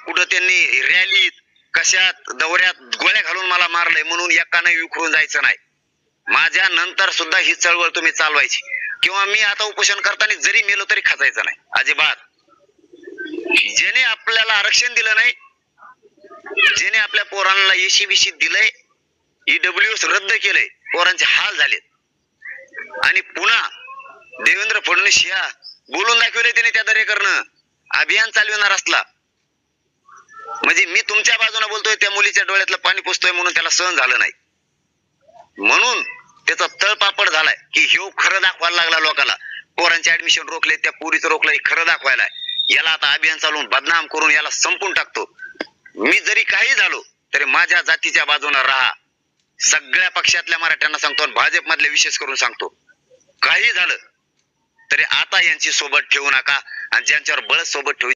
कुठं त्यांनी रॅलीत कशात दौऱ्यात गोळ्या घालून मला मारलंय म्हणून एकाने विखरून जायचं नाही. माझ्या नंतर सुद्धा ही चळवळ तुम्ही चालवायची किंवा मी आता उपोषण करताना जरी मेलो तरी खचायचं नाही अजिबात. ज्याने आपल्याला आरक्षण दिलं नाही, ज्याने आपल्या पोरांना एसीबीसी दिलंय, ईडब्ल्यूएस रद्द केलंय, पोरांचे हाल झालेत आणि पुन्हा देवेंद्र फडणवीस या बोलून दाखवले त्याने त्या दरेकरनं अभियान चालविणार असला म्हणजे मी तुमच्या बाजूने बोलतोय त्या मुलीच्या डोळ्यातलं पाणी पुसतोय म्हणून त्याला सहन झालं नाही. म्हणून त्याचा तळपापड झालाय की ह्यो खरं दाखवायला लागला लोकांना. पोरांचे ऍडमिशन रोखले, त्या पुरीचं रोखलं, खरं दाखवायला. याला आता अभियान चालवून बदनाम करून याला संपून टाकतो. मी जरी काही झालो तरी माझ्या जातीच्या बाजूने राहा. सगळ्या पक्षातल्या मराठ्यांना सांगतो आणि भाजप मधले विशेष करून सांगतो, काही झालं तरी आता यांची सोबत ठेवू नका आणि ज्यांच्यावर बळच सोबत ठेवू